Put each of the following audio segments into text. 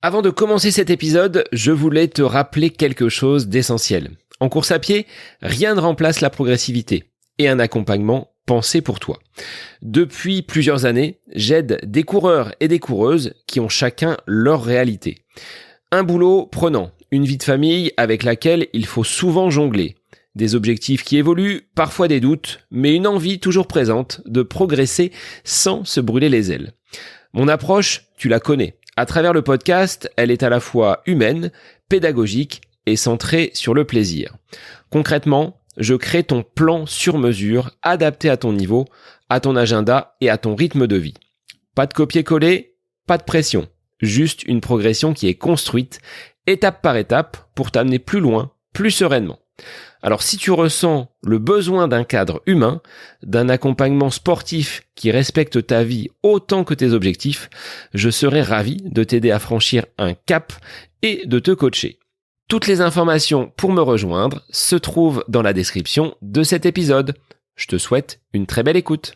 Avant de commencer cet épisode, je voulais te rappeler quelque chose d'essentiel. En course à pied, rien ne remplace la progressivité et un accompagnement pensé pour toi. Depuis plusieurs années, j'aide des coureurs et des coureuses qui ont chacun leur réalité. Un boulot prenant, une vie de famille avec laquelle il faut souvent jongler. Des objectifs qui évoluent, parfois des doutes, mais une envie toujours présente de progresser sans se brûler les ailes. Mon approche, tu la connais. À travers le podcast, elle est à la fois humaine, pédagogique et centrée sur le plaisir. Concrètement, je crée ton plan sur mesure, adapté à ton niveau, à ton agenda et à ton rythme de vie. Pas de copier-coller, pas de pression. Juste une progression qui est construite, étape par étape, pour t'amener plus loin, plus sereinement. Alors si tu ressens le besoin d'un cadre humain, d'un accompagnement sportif qui respecte ta vie autant que tes objectifs, je serai ravi de t'aider à franchir un cap et de te coacher. Toutes les informations pour me rejoindre se trouvent dans la description de cet épisode. Je te souhaite une très belle écoute.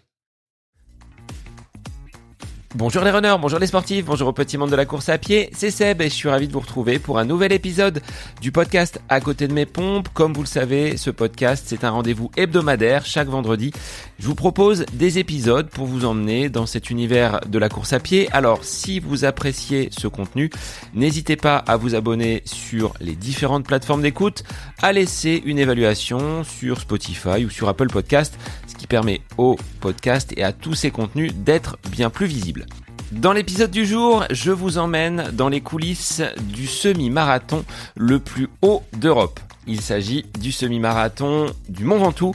Bonjour les runners, bonjour les sportifs, bonjour au petit monde de la course à pied, c'est Seb et je suis ravi de vous retrouver pour un nouvel épisode du podcast À côté de mes pompes. Comme vous le savez, ce podcast c'est un rendez-vous hebdomadaire chaque vendredi. Je vous propose des épisodes pour vous emmener dans cet univers de la course à pied. Alors si vous appréciez ce contenu, n'hésitez pas à vous abonner sur les différentes plateformes d'écoute, à laisser une évaluation sur Spotify ou sur Apple Podcast, ce qui permet au podcast et à tous ces contenus d'être bien plus visibles. Dans l'épisode du jour, je vous emmène dans les coulisses du semi-marathon le plus haut d'Europe. Il s'agit du semi-marathon du Mont Ventoux,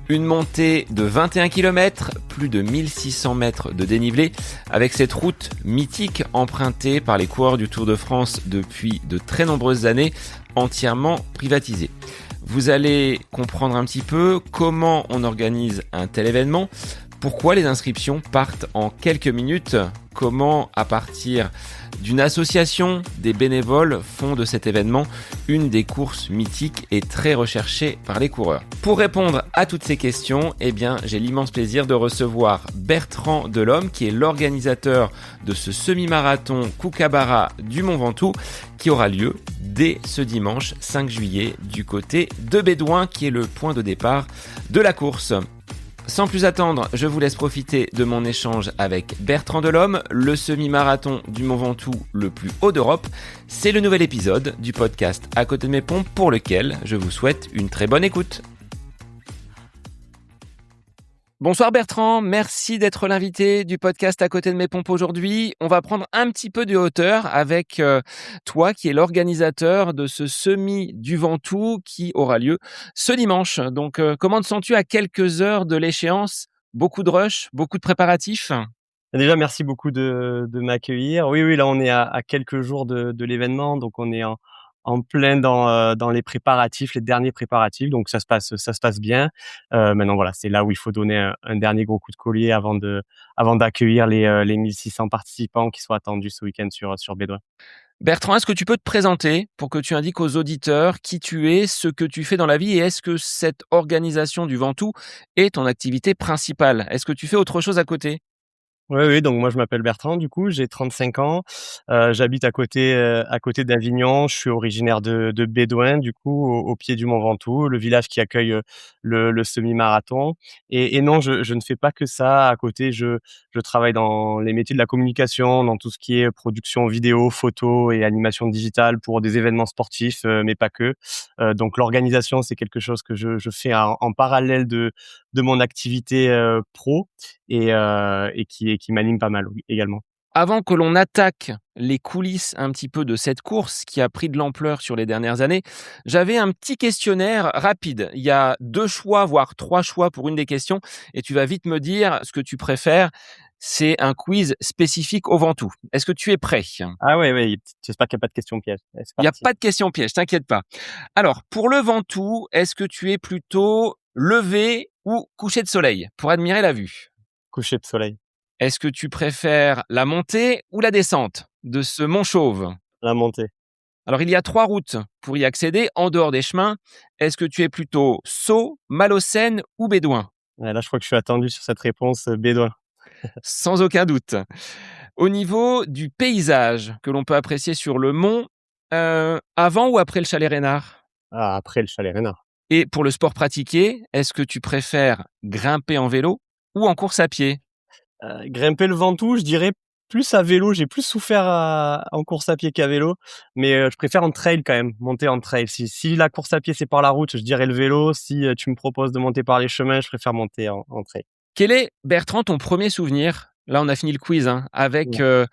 une montée de 21 km, plus de 1600 mètres de dénivelé, avec cette route mythique empruntée par les coureurs du Tour de France depuis de très nombreuses années, entièrement privatisée. Vous allez comprendre un petit peu comment on organise un tel événement, pourquoi les inscriptions partent en quelques minutes, comment à partir d'une association, des bénévoles font de cet événement une des courses mythiques et très recherchées par les coureurs. Pour répondre à toutes ces questions, j'ai l'immense plaisir de recevoir Bertrand Delhomme, qui est l'organisateur de ce semi-marathon Kookaburra du Mont Ventoux, qui aura lieu dès ce dimanche 5 juillet du côté de Bédouin, qui est le point de départ de la course. Sans plus attendre, je vous laisse profiter de mon échange avec Bertrand Delhomme, le semi-marathon du Mont Ventoux le plus haut d'Europe. C'est le nouvel épisode du podcast À côté de mes pompes pour lequel je vous souhaite une très bonne écoute. Bonsoir Bertrand, merci d'être l'invité du podcast À côté de mes pompes aujourd'hui. On va prendre un petit peu de hauteur avec toi qui es l'organisateur de ce semi du Ventoux qui aura lieu ce dimanche. Donc comment te sens-tu à quelques heures de l'échéance? Beaucoup de rush, beaucoup de préparatifs? Déjà, merci beaucoup de m'accueillir. Oui, là, on est à quelques jours de l'événement, donc on est en plein dans les préparatifs, les derniers préparatifs, donc ça se passe bien. Maintenant, voilà, c'est là où il faut donner un dernier gros coup de collier avant d'accueillir les 1600 participants qui sont attendus ce week-end sur Bédouin. Bertrand, est-ce que tu peux te présenter pour que tu indiques aux auditeurs qui tu es, ce que tu fais dans la vie et est-ce que cette organisation du Ventoux est ton activité principale? Est-ce que tu fais autre chose à côté? Oui, donc moi je m'appelle Bertrand, du coup, j'ai 35 ans, j'habite à côté d'Avignon. Je suis originaire de Bédouin, du coup, au pied du Mont Ventoux, le village qui accueille, le semi-marathon et non, je ne fais pas que ça. À côté, je travaille dans les métiers de la communication, dans tout ce qui est production vidéo, photo et animation digitale pour des événements sportifs, mais pas que. Donc l'organisation, c'est quelque chose que je fais en parallèle de mon activité, pro et qui m'anime pas mal, oui, également. Avant que l'on attaque les coulisses un petit peu de cette course qui a pris de l'ampleur sur les dernières années, j'avais un petit questionnaire rapide. Il y a 2 choix, voire 3 choix pour une des questions et tu vas vite me dire ce que tu préfères. C'est un quiz spécifique au Ventoux. Est-ce que tu es prêt? Ah ouais, j'espère qu'il y a pas de questions pièges. Allez, c'est Il n'y a parti. pas de question piège, t'inquiète pas. Alors, pour le Ventoux, est-ce que tu es plutôt lever ou coucher de soleil pour admirer la vue? Coucher de soleil, Est-ce que tu préfères la montée ou la descente de ce mont Chauve? la montée. Alors, il y a 3 routes pour y accéder en dehors des chemins. Est-ce que tu es plutôt Sceaux, Malaucène ou Bédouin? Ouais, là, je crois que je suis attendu sur cette réponse, Bédouin. Sans aucun doute. Au niveau du paysage que l'on peut apprécier sur le mont, avant ou après le chalet Reynard? Ah, après le chalet Reynard. Et pour le sport pratiqué, est-ce que tu préfères grimper en vélo ou en course à pied? Grimper le Ventoux, je dirais plus à vélo. J'ai plus souffert en course à pied qu'à vélo, mais je préfère en trail quand même, monter en trail. Si la course à pied, c'est par la route, je dirais le vélo. Si, tu me proposes de monter par les chemins, je préfère monter en trail. Quel est, Bertrand, ton premier souvenir? Là, on a fini le quiz, hein, avec, Ouais.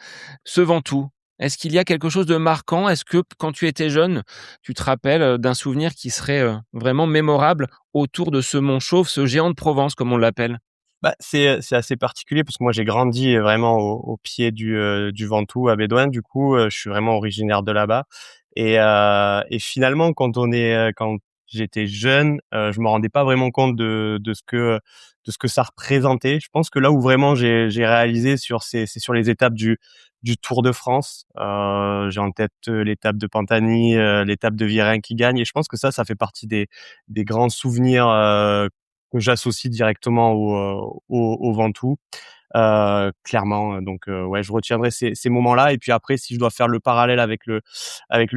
ce Ventoux. Est-ce qu'il y a quelque chose de marquant? Est-ce que quand tu étais jeune, tu te rappelles, d'un souvenir qui serait, vraiment mémorable autour de ce mont Chauve, ce géant de Provence comme on l'appelle? Bah, c'est assez particulier parce que moi j'ai grandi vraiment au pied du Ventoux à Bédoin. Du coup, je suis vraiment originaire de là-bas et finalement quand j'étais jeune, je me rendais pas vraiment compte de ce que ça représentait. Je pense que là où vraiment j'ai réalisé c'est sur les étapes du Tour de France. J'ai en tête, l'étape de Pantani, l'étape de Virenque qui gagne et je pense que ça fait partie des grands souvenirs, que j'associe directement au Ventoux, clairement, donc ouais, je retiendrai ces moments-là et puis après si je dois faire le parallèle avec le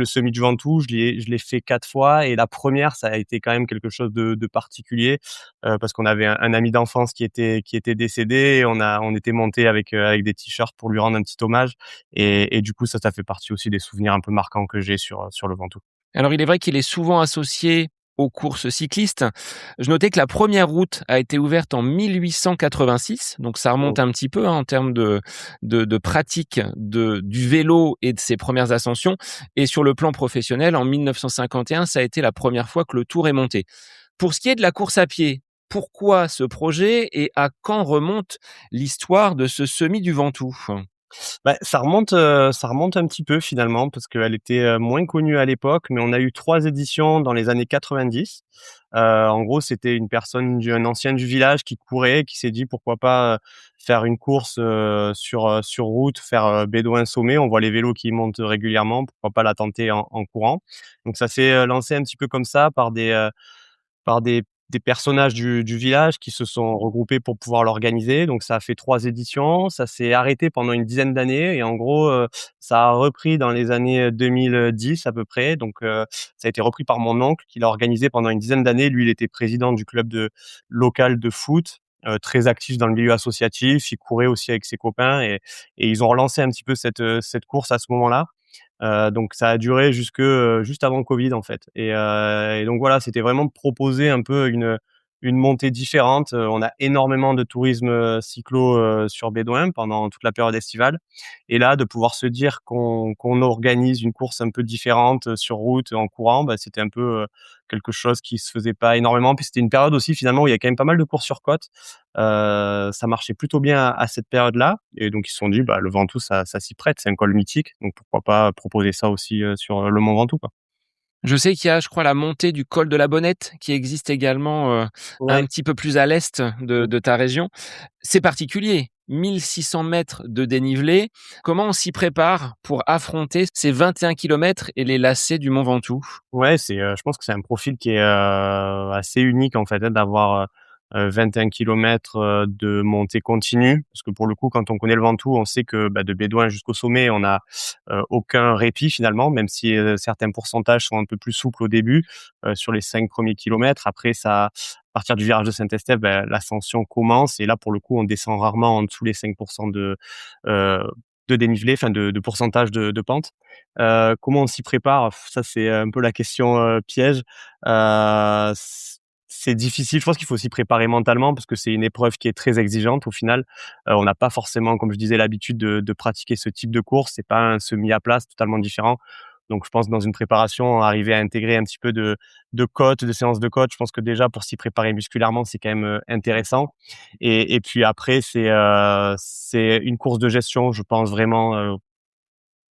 semi du Ventoux, je l'ai fait 4 fois et la première ça a été quand même quelque chose de particulier, parce qu'on avait un ami d'enfance qui était décédé et on était monté avec des t-shirts pour lui rendre un petit hommage et du coup ça fait partie aussi des souvenirs un peu marquants que j'ai sur le Ventoux. Alors, il est vrai qu'il est souvent associé aux courses cyclistes. Je notais que la première route a été ouverte en 1886, donc ça remonte un petit peu, hein, en termes de pratique du vélo et de ses premières ascensions. Et sur le plan professionnel, en 1951, ça a été la première fois que le Tour est monté. Pour ce qui est de la course à pied, pourquoi ce projet et à quand remonte l'histoire de ce semi du Ventoux? Bah, ça remonte un petit peu finalement parce qu'elle était, moins connue à l'époque, mais on a eu 3 éditions dans les années 90. En gros, c'était une personne un ancien du village qui courait, qui s'est dit: «Pourquoi pas, faire une course, sur route, faire, Bédoin-Sommet?» On voit les vélos qui montent régulièrement, pourquoi pas la tenter en courant? Donc ça s'est, lancé un petit peu comme ça par des personnages du village qui se sont regroupés pour pouvoir l'organiser. Donc ça a fait 3 éditions, ça s'est arrêté pendant une dizaine d'années et en gros, ça a repris dans les années 2010 à peu près. Donc ça a été repris par mon oncle qui l'a organisé pendant une dizaine d'années. Lui, il était président du club local de foot, très actif dans le milieu associatif. Il courait aussi avec ses copains et ils ont relancé un petit peu cette course à ce moment-là. Donc ça a duré juste avant le Covid en fait et donc voilà, c'était vraiment proposer un peu une montée différente. On a énormément de tourisme, cyclo, sur Bédoin pendant toute la période estivale et là, de pouvoir se dire qu'on organise une course un peu différente, sur route, en courant, bah, c'était un peu, quelque chose qui se faisait pas énormément. Puis c'était une période aussi finalement où il y a quand même pas mal de courses sur côte. Ça marchait plutôt bien à cette période-là et donc ils se sont dit: «Bah, le Ventoux ça s'y prête, c'est un col mythique, donc pourquoi pas proposer ça aussi, sur, le mont Ventoux, quoi». Je sais qu'il y a, je crois, la montée du col de la Bonnette qui existe également, un Ouais. petit peu plus à l'est de ta région. C'est particulier, 1 600 mètres de dénivelé. Comment on s'y prépare pour affronter ces 21 kilomètres et les lacets du Mont Ventoux? Ouais, je pense que c'est un profil qui est, assez unique en fait, hein, d'avoir, 21 kilomètres, de montée continue. Parce que pour le coup, quand on connaît le Ventoux, on sait que, bah, de Bédoin jusqu'au sommet, on a, aucun répit finalement, même si, certains pourcentages sont un peu plus souples au début, sur les 5 premiers kilomètres. Après ça à partir du virage de Saint-Estève, bah, l'ascension commence et là pour le coup, on descend rarement en dessous les 5 heu, de dénivelé, enfin de pourcentage de pente. Comment on s'y prépare? Ça, c'est un peu la question, piège. C'est difficile. Je pense qu'il faut s'y préparer mentalement parce que c'est une épreuve qui est très exigeante au final. On n'a pas forcément, comme je disais, l'habitude de pratiquer ce type de course. C'est pas un semi à plat, c'est totalement différent. Donc je pense dans une préparation, arriver à intégrer un petit peu de côte, de séances de côte, je pense que déjà pour s'y préparer musculairement, c'est quand même, intéressant et puis après c'est une course de gestion, je pense vraiment,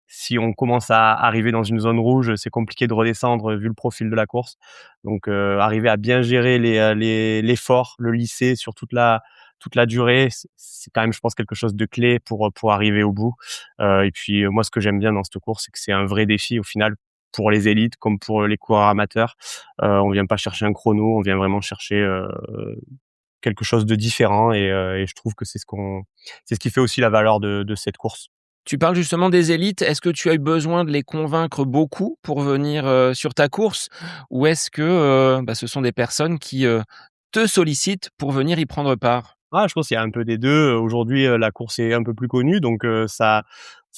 si on commence à arriver dans une zone rouge, c'est compliqué de redescendre, vu le profil de la course. Donc, arriver à bien gérer l'effort, le lisser sur toute la durée, c'est quand même, je pense, quelque chose de clé pour arriver au bout. Et puis, moi, ce que j'aime bien dans cette course, c'est que c'est un vrai défi au final pour les élites comme pour les coureurs amateurs. On vient pas chercher un chrono, on vient vraiment chercher, quelque chose de différent et je trouve que c'est ce qui fait aussi la valeur de cette course. Tu parles justement des élites. Est-ce que tu as eu besoin de les convaincre beaucoup pour venir, sur ta course? Ou est-ce que, ce sont des personnes qui, te sollicitent pour venir y prendre part? Ah, je pense qu'il y a un peu des 2. Aujourd'hui, la course est un peu plus connue, donc ça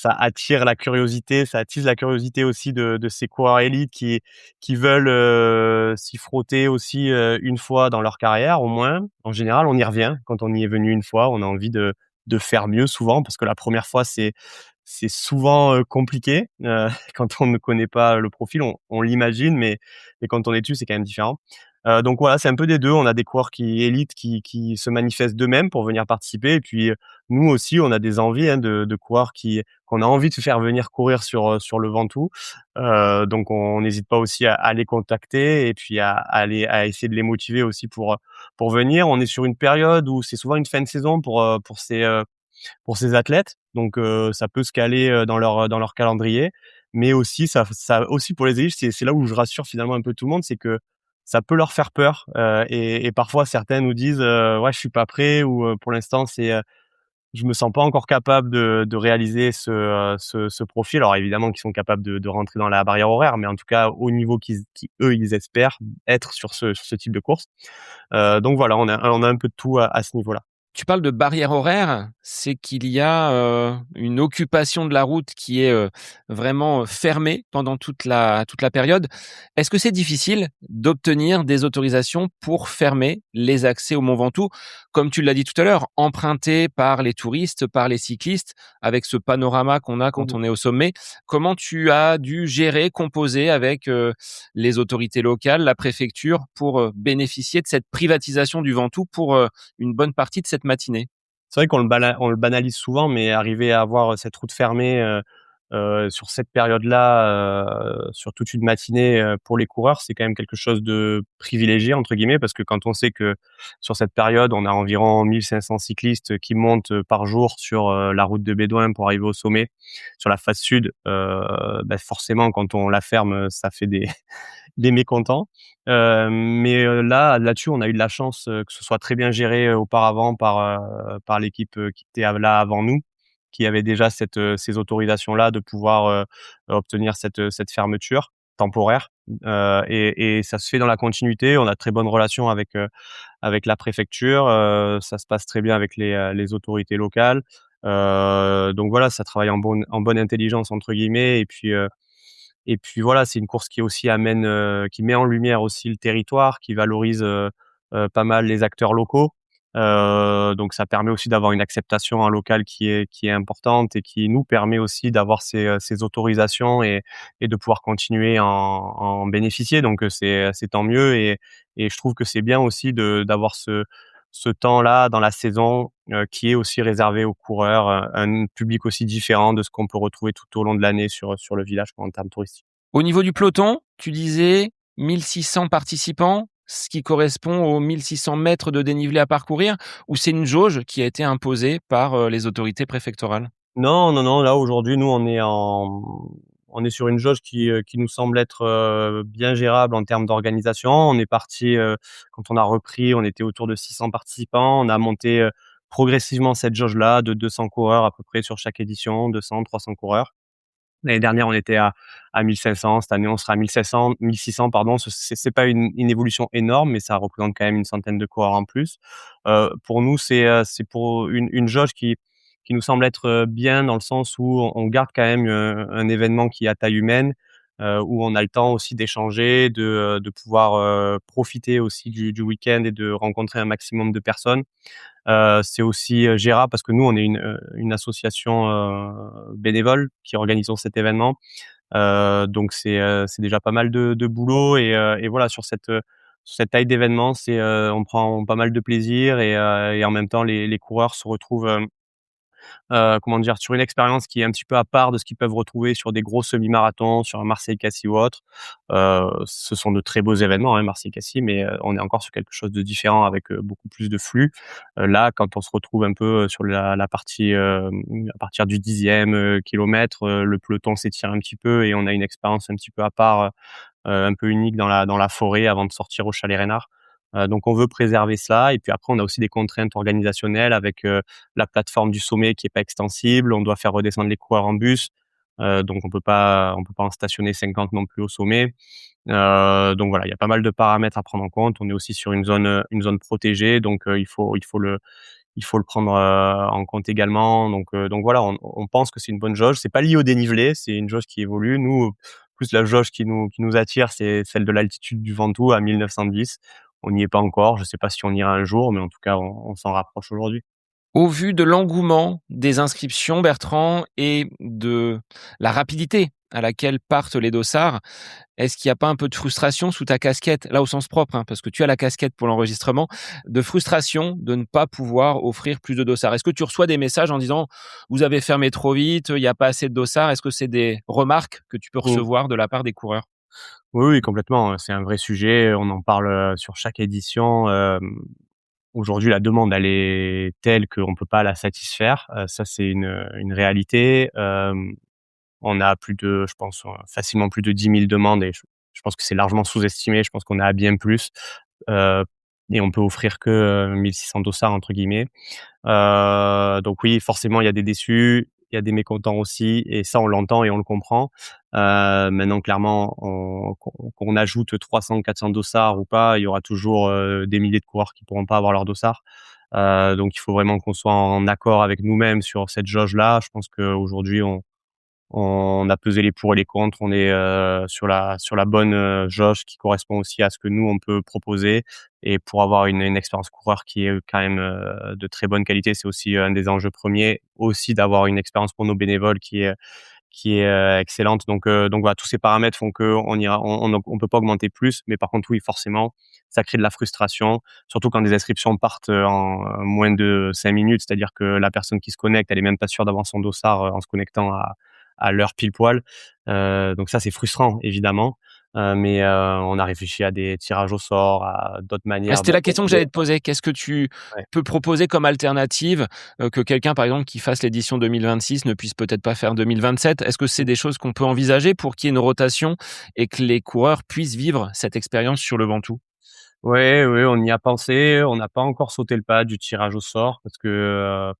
attire la curiosité, ça attise la curiosité aussi de ces coureurs élites qui veulent, s'y frotter aussi, une fois dans leur carrière au moins. En général, on y revient. Quand on y est venu une fois, on a envie de faire mieux souvent parce que la première fois, c'est souvent, compliqué, quand on ne connaît pas le profil, on l'imagine, mais quand on est dessus, c'est quand même différent. Donc voilà, c'est un peu des 2. On a des coureurs élites qui se manifestent d'eux-mêmes pour venir participer et puis, nous aussi, on a des envies, hein, de coureurs qu'on a envie de faire venir courir sur le Ventoux. Donc on n'hésite pas aussi à les contacter et puis à essayer de les motiver aussi pour venir. On est sur une période où c'est souvent une fin de saison pour ces athlètes. Donc ça peut se caler, dans leur calendrier. Mais aussi ça aussi pour les élites, c'est là où je rassure finalement un peu tout le monde, c'est que ça peut leur faire peur, et parfois certains nous disent, «Ouais, je suis pas prêt» ou, «Pour l'instant, je me sens pas encore capable de réaliser ce profil». Alors évidemment qu'ils sont capables de rentrer dans la barrière horaire, mais en tout cas au niveau eux, ils espèrent être sur ce type de course. Donc voilà, on a un peu de tout à ce niveau-là. Tu parles de barrière horaire, c'est qu'il y a, une occupation de la route qui est, vraiment, fermée pendant toute la période. Est-ce que c'est difficile d'obtenir des autorisations pour fermer les accès au Mont Ventoux? Comme tu l'as dit tout à l'heure, emprunté par les touristes, par les cyclistes, avec ce panorama qu'on a quand Mmh. on est au sommet. Comment tu as dû gérer, composer avec, les autorités locales, la préfecture pour, bénéficier de cette privatisation du Ventoux pour, une bonne partie de cette matinée? C'est vrai on le banalise souvent, mais arriver à avoir cette route fermée, sur cette période-là, sur toute une matinée, pour les coureurs, c'est quand même quelque chose de «privilégié» entre guillemets, parce que quand on sait que sur cette période, on a environ 1 500 cyclistes qui montent, par jour sur, la route de Bédoin pour arriver au sommet, sur la face sud, forcément quand on la ferme, ça fait des mécontents. Là-dessus, on a eu de la chance, que ce soit très bien géré, auparavant par l'équipe, qui était là avant nous, qui avait déjà ces autorisations-là de pouvoir, obtenir cette fermeture temporaire. Et ça se fait dans la continuité. On a de très bonnes relations avec la préfecture, ça se passe très bien avec les autorités locales. Donc voilà, ça travaille en bonne intelligence entre guillemets et puis voilà, c'est une course qui aussi qui met en lumière aussi le territoire, qui valorise, pas mal les acteurs locaux. Donc ça permet aussi d'avoir une acceptation en local qui est importante et qui nous permet aussi d'avoir ces autorisations et de pouvoir continuer à en bénéficier. Donc, c'est tant mieux et je trouve que c'est bien aussi d'avoir ce temps-là dans la saison, qui est aussi réservé aux coureurs, un public aussi différent de ce qu'on peut retrouver tout au long de l'année sur le village en termes touristiques. Au niveau du peloton, tu disais 1 600 participants, ce qui correspond aux 1 600 mètres de dénivelé à parcourir, ou c'est une jauge qui a été imposée par, les autorités préfectorales? Non, non, non, là aujourd'hui, nous on est sur une jauge qui nous semble être, bien gérable en termes d'organisation. On est parti, quand on a repris, on était autour de 600 participants. On a monté, progressivement cette jauge-là de 200 coureurs à peu près sur chaque édition, 200-300 coureurs. L'année dernière, on était à 1 500. Cette année, on sera à 1 600 pardon. C'est pas une évolution énorme, mais ça représente quand même une centaine de coureurs en plus. Pour nous, c'est pour une jauge qui nous semble être, bien dans le sens où on garde quand même, un événement qui est à taille humaine, où on a le temps aussi d'échanger, de pouvoir, profiter aussi du week-end et de rencontrer un maximum de personnes. C'est aussi, gérable parce que nous, on est une association, bénévole qui organisons cet événement. Donc c'est déjà pas mal de boulot et voilà sur cette taille d'événement, on prend pas mal de plaisir et en même temps les coureurs se retrouvent, comment dire? Sur une expérience qui est un petit peu à part de ce qu'ils peuvent retrouver sur des gros semi-marathons, sur un Marseille-Cassis ou autre. Ce sont de très beaux événements, hein, Marseille-Cassis, mais on est encore sur quelque chose de différent avec, beaucoup plus de flux. Là, quand on se retrouve un peu, sur la partie, à partir du 10e, kilomètre, le peloton s'étire un petit peu et on a une expérience un petit peu à part, un peu unique dans la forêt avant de sortir au Chalet Reynard. Donc on veut préserver cela et puis après on a aussi des contraintes organisationnelles avec, la plateforme du sommet qui est pas extensible. On doit faire redescendre les coureurs en bus, donc on peut pas en stationner 50 non plus au sommet. Donc voilà, il y a pas mal de paramètres à prendre en compte. On est aussi sur une zone protégée, donc il faut le prendre, en compte également. Donc voilà, on pense que c'est une bonne jauge. C'est pas lié au dénivelé, c'est une jauge qui évolue. Nous, plus la jauge qui nous attire, c'est celle de l'altitude du Ventoux à 1910. On n'y est pas encore. Je sais pas si on ira un jour, mais en tout cas, on s'en rapproche aujourd'hui. Au vu de l'engouement des inscriptions, Bertrand, et de la rapidité à laquelle partent les dossards, est-ce qu'il n'y a pas un peu de frustration sous ta casquette, là au sens propre, hein, parce que tu as la casquette pour l'enregistrement, de frustration de ne pas pouvoir offrir plus de dossards? Est-ce que tu reçois des messages en disant vous avez fermé trop vite, il n'y a pas assez de dossards? Est-ce que c'est des remarques que tu peux Mmh. recevoir de la part des coureurs? Oui, oui, complètement, c'est un vrai sujet. On en parle, sur chaque édition. Aujourd'hui, la demande, elle est telle qu'on peut pas la satisfaire. Ça, c'est une réalité. On a plus de je pense, facilement plus de 10 000 demandes et je pense que c'est largement sous-estimé. Je pense qu'on est à bien plus, heu et on peut offrir que, 1 600 dossards entre guillemets. Donc oui, forcément, il y a des déçus, il y a des mécontents aussi et ça, on l'entend et on le comprend. Maintenant, clairement, qu'on ajoute 300-400 dossards ou pas, il y aura toujours, des milliers de coureurs qui pourront pas avoir leur dossard. Donc il faut vraiment qu'on soit en accord avec nous-mêmes sur cette jauge-là. Je pense qu'aujourd'hui, on a pesé les pour et les contre. On est, sur la bonne, jauge qui correspond aussi à ce que nous, on peut proposer et pour avoir une expérience coureur qui est, quand même, de très bonne qualité. C'est aussi, un des enjeux premiers. Aussi d'avoir une expérience pour nos bénévoles qui est, excellente. Donc voilà, tous ces paramètres font qu'on peut pas augmenter plus. Mais par contre, oui, forcément, ça crée de la frustration, surtout quand des inscriptions partent, en moins de 5 minutes. C'est-à-dire que la personne qui se connecte, elle est même pas sûre d'avoir son dossard, en se connectant à l'heure pile poil. Donc ça, c'est frustrant évidemment, mais on a réfléchi à des tirages au sort, à d'autres Ah, manières c'était de la question que j'allais te poser. Qu'est-ce que tu ouais. peux proposer comme alternative, que quelqu'un, par exemple, qui fasse l'édition 2026 ne puisse peut-être pas faire 2027? Est-ce que c'est des choses qu'on peut envisager pour qu'il y ait une rotation et que les coureurs puissent vivre cette expérience sur le Ventoux? Ouais, ouais, on y a pensé. On n'a pas encore sauté le pas du tirage au sort parce que,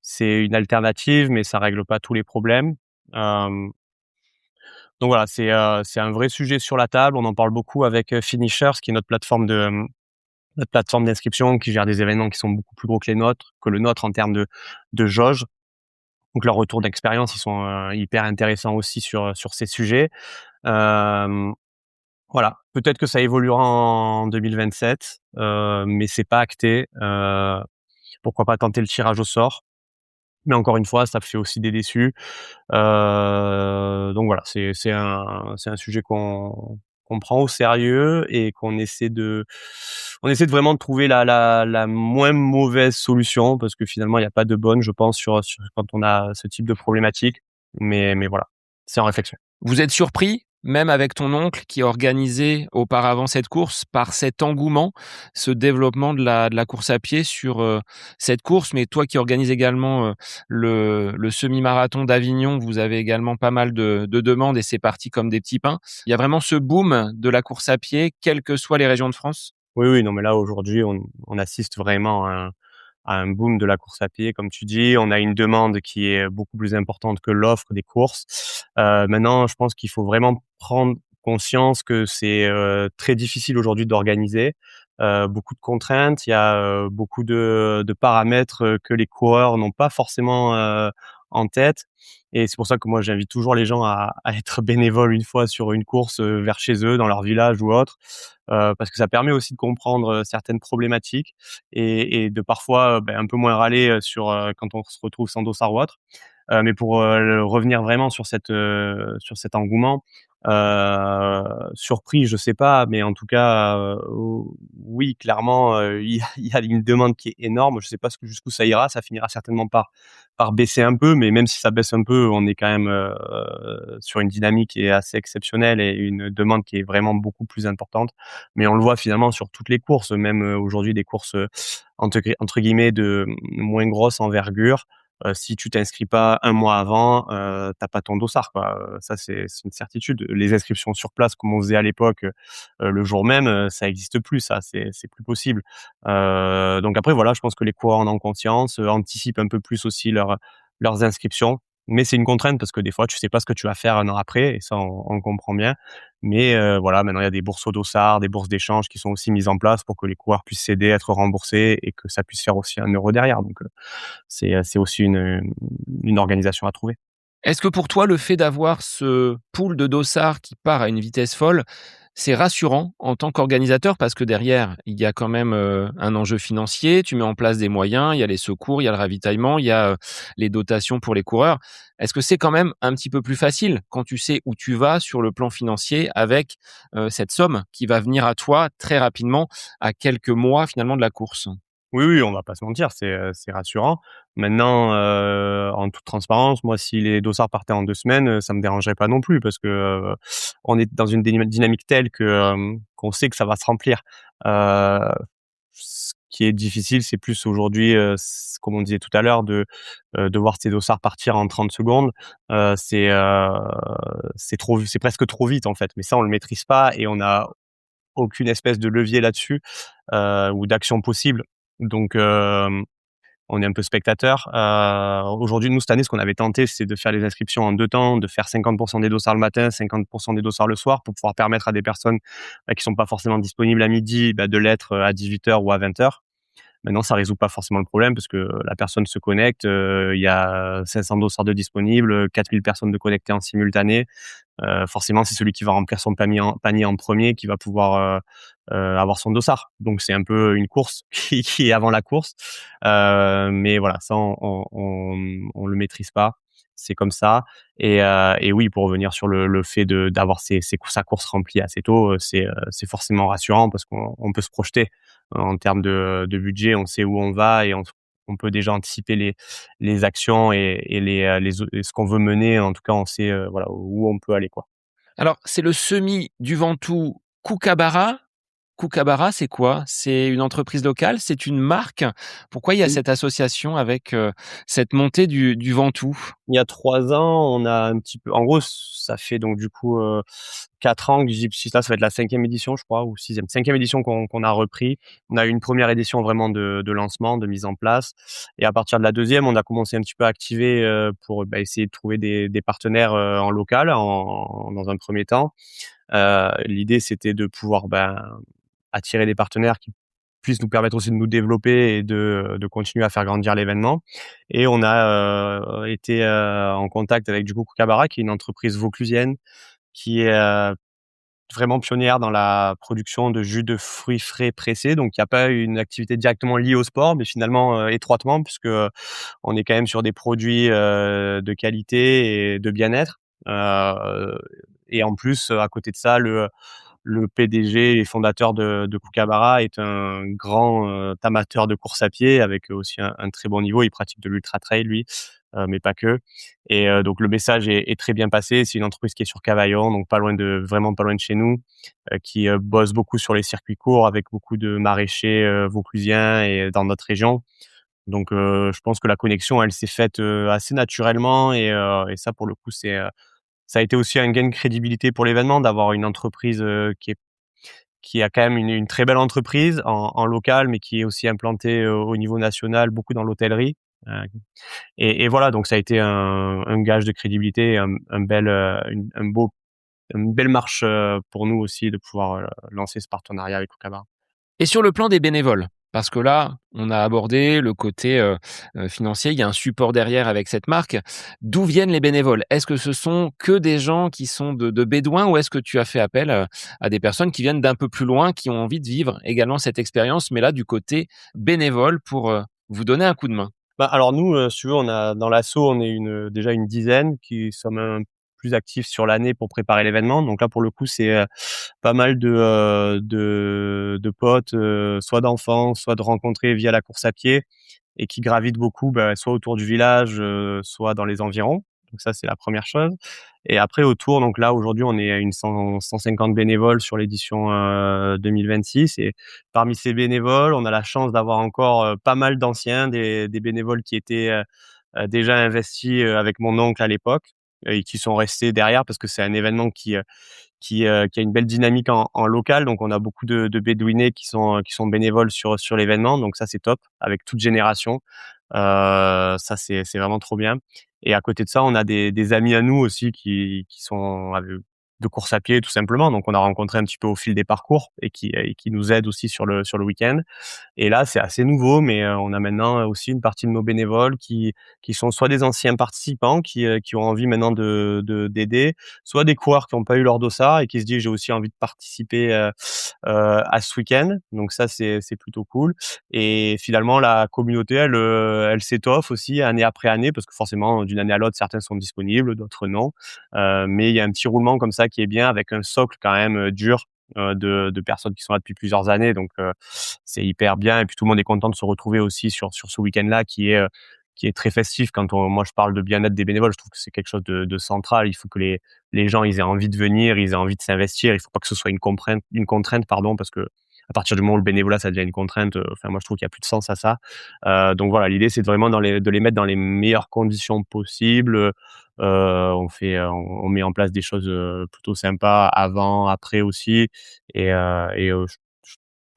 c'est une alternative, mais ça règle pas tous les problèmes. Hem, donc voilà, c'est un vrai sujet sur la table. On en parle beaucoup avec, Finishers, qui est notre plateforme d'inscription qui gère des événements qui sont beaucoup plus gros que le nôtre en termes de jauge. Donc leurs retours d'expérience, ils sont, hyper intéressants aussi sur ces sujets. Hem, voilà, peut-être que ça évoluera en 2027, mais c'est pas acté. Pourquoi pas tenter le tirage au sort? Mais encore une fois, ça fait aussi des déçus. Donc voilà, c'est un sujet qu'on prend au sérieux et qu'on essaie de vraiment de trouver la moins mauvaise solution parce que finalement il y a pas de bonne, je pense, sur quand on a ce type de problématique. Mais voilà, c'est en réflexion. Vous êtes surpris, même avec ton oncle qui organisait auparavant cette course, par cet engouement, ce développement de la course à pied sur, cette course? Mais toi qui organises également, le semi-marathon d'Avignon, vous avez également pas mal de demandes et c'est parti comme des petits pains. Il y a vraiment ce boom de la course à pied, quelles que soient les régions de France? Oui, oui, non, mais là aujourd'hui, on assiste vraiment à un boom de la course à pied, comme tu dis. On a une demande qui est beaucoup plus importante que l'offre des courses. Maintenant, je pense qu'il faut vraiment prendre conscience que c'est, très difficile aujourd'hui d'organiser. Beaucoup de contraintes, il y a, beaucoup de paramètres, que les coureurs n'ont pas forcément, en tête et c'est pour ça que moi j'invite toujours les gens à être bénévoles une fois sur une course, vers chez eux, dans leur village ou autre, parce que ça permet aussi de comprendre, certaines problématiques et de parfois, un peu moins râler, quand on se retrouve sans dossard ou autre. Mais pour, revenir vraiment sur cet engouement, surpris, je sais pas, mais en tout cas, oui, clairement, il y a une demande qui est énorme. Je sais pas jusqu'où ça ira. Ça finira certainement par baisser un peu, mais même si ça baisse un peu, on est quand même, sur une dynamique qui est assez exceptionnelle et une demande qui est vraiment beaucoup plus importante. Mais on le voit finalement sur toutes les courses, même, aujourd'hui des courses, entre guillemets «de moins grosse envergure». si tu t'inscris pas un mois avant, tu pas ton dossard, quoi. Ça, c'est une certitude. Les inscriptions sur place, comme on faisait à l'époque, le jour même, ça existe plus, ça, c'est plus possible. Donc après, voilà, je pense que les coureurs en ont conscience, anticipent un peu plus aussi leurs inscriptions. Mais c'est une contrainte parce que des fois, tu sais pas ce que tu vas faire un an après et ça, on le comprend bien. Mais voilà, maintenant, il y a des bourses au dossard, des bourses d'échange qui sont aussi mises en place pour que les coureurs puissent s'aider, être remboursés et que ça puisse faire aussi 1 € derrière. Donc c'est aussi une organisation à trouver. Est-ce que pour toi, le fait d'avoir ce pool de dossards qui part à une vitesse folle, c'est rassurant en tant qu'organisateur? Parce que derrière, il y a quand même, un enjeu financier. Tu mets en place des moyens, il y a les secours, il y a le ravitaillement, il y a, les dotations pour les coureurs. Est-ce que c'est quand même un petit peu plus facile quand tu sais où tu vas sur le plan financier avec, cette somme qui va venir à toi très rapidement à quelques mois finalement de la course? Oui, oui, on va pas se mentir, c'est rassurant. Maintenant, en toute transparence, moi, si les dossards partaient en 2 semaines, ça me dérangerait pas non plus parce que, on est dans une dynamique telle que, qu'on sait que ça va se remplir. Heu, Ce qui est difficile, c'est plus aujourd'hui, comme on disait tout à l'heure, de voir ces dossards partir en 30 secondes. Heu, c'est, heu, c'est presque trop vite, en fait. Mais ça, on le maîtrise pas et on a aucune espèce de levier là-dessus, ou d'action possible. Donc on est un peu spectateur. Aujourd'hui, nous, cette année, ce qu'on avait tenté, c'est de faire les inscriptions en 2 temps, de faire 50 des dossards le matin, 50 des dossards le soir, pour pouvoir permettre à des personnes, qui sont pas forcément disponibles à midi, de l'être, à 18 h ou à 20 h. Maintenant, ça résout pas forcément le problème parce que la personne se connecte, il y a 500 dossards de disponibles, 4 000 personnes de connectées en simultané. Forcément, c'est celui qui va remplir son panier en premier qui va pouvoir, avoir son dossard. Donc c'est un peu une course qui est avant la course. Mais voilà, ça on le maîtrise pas. C'est comme ça et oui, pour revenir sur le fait d'avoir sa course remplie assez tôt, c'est forcément rassurant parce qu'on peut se projeter en termes de budget. On sait où on va et on peut déjà anticiper les actions et et ce qu'on veut mener. En tout cas, on sait, voilà, où on peut aller, quoi. Alors, c'est le semi du Ventoux Kookaburra. Kookaburra, c'est quoi? C'est une entreprise locale? C'est une marque? Pourquoi il y a cette association avec, cette montée du Ventoux? Il y a 3 ans, on a un petit peu en gros, ça fait donc du coup, 4 ans que j'y suis là, ça va être la 5e édition, je crois, ou 6e. 5e édition qu'on a repris. On a eu une première édition vraiment de lancement, de mise en place et à partir de la deuxième, on a commencé un petit peu à activer, pour, essayer de trouver des partenaires, en local, dans un premier temps. L'idée, c'était de pouvoir, attirer des partenaires qui puissent nous permettre aussi de nous développer et de continuer à faire grandir l'événement et on a, été, en contact avec du coup Kookaburra qui est une entreprise vauclusienne qui est, vraiment pionnière dans la production de jus de fruits frais pressés. Donc il y a pas une activité directement liée au sport, mais finalement, étroitement puisque, on est quand même sur des produits, de qualité et de bien-être. Et en plus, à côté de ça, le PDG et fondateur de Kookaburra est un grand, amateur de course à pied avec aussi un très bon niveau. Il pratique de l'ultra trail lui, mais pas que et donc le message est très bien passé. C'est une entreprise qui est sur Cavaillon, donc vraiment pas loin de chez nous, qui, bosse beaucoup sur les circuits courts avec beaucoup de maraîchers, vauclusiens et dans notre région. Donc je pense que la connexion, elle s'est faite, assez naturellement et ça pour le coup, ça a été aussi un gain de crédibilité pour l'événement d'avoir une entreprise, qui a quand même une très belle entreprise en local, mais qui est aussi implantée, au niveau national, beaucoup dans l'hôtellerie, heu et voilà, donc ça a été un gage de crédibilité et un bel, une belle marche, pour nous aussi de pouvoir, lancer ce partenariat avec Kookaburra. Et sur le plan des bénévoles, parce que là, on a abordé le côté, financier, il y a un support derrière avec cette marque. D'où viennent les bénévoles? Est-ce que ce sont que des gens qui sont de Bédouins ou est-ce que tu as fait appel, à des personnes qui viennent d'un peu plus loin, qui ont envie de vivre également cette expérience, mais là du côté bénévole pour, vous donner un coup de main? Alors nous, si tu veux, on a dans l'asso, on est déjà une dizaine qui sommes un plus actifs sur l'année pour préparer l'événement. Donc là, pour le coup, c'est, pas mal de potes, soit d'enfants, soit de rencontrer via la course à pied et qui gravitent beaucoup, soit autour du village, soit dans les environs. Donc ça, c'est la première chose et après autour, donc là, aujourd'hui, on est à une 150 bénévoles sur l'édition, 2026 et parmi ces bénévoles, on a la chance d'avoir encore, pas mal d'anciens, des bénévoles qui étaient, déjà investis avec mon oncle à l'époque et qui sont restés derrière parce que c'est un événement qui a une belle dynamique en local. Donc on a beaucoup de Bédouinais qui sont bénévoles sur l'événement. Donc ça c'est top avec toute génération. Ça c'est vraiment trop bien. Et à côté de ça, on a des amis à nous aussi qui sont de course à pied tout simplement. Donc on a rencontré un petit peu au fil des parcours et qui nous aident aussi sur le week-end. Et là, c'est assez nouveau, mais on a maintenant aussi une partie de nos bénévoles qui sont soit des anciens participants qui ont envie maintenant d'aider, soit des coureurs qui ont pas eu leur dossard et qui se disent: «J'ai aussi envie de participer, à ce week-end». Donc ça, c'est plutôt cool et finalement la communauté elle s'étoffe aussi année après année parce que forcément d'une année à l'autre, certains sont disponibles, d'autres non. Mais il y a un petit roulement comme ça qui est bien avec un socle quand même, dur, de personnes qui sont là depuis plusieurs années donc c'est hyper bien et puis tout le monde est content de se retrouver aussi sur ce week-end-là qui est très festif. Moi je parle de bien-être des bénévoles, je trouve que c'est quelque chose de central. Il faut que les gens ils aient envie de venir, ils aient envie de s'investir. Il faut pas que ce soit une contrainte pardon, parce que à partir du moment où le bénévolat ça devient une contrainte, enfin moi je trouve qu'il y a plus de sens à ça. Donc voilà, l'idée c'est de vraiment de les mettre dans les meilleures conditions possibles. On met en place des choses plutôt sympas avant, après aussi et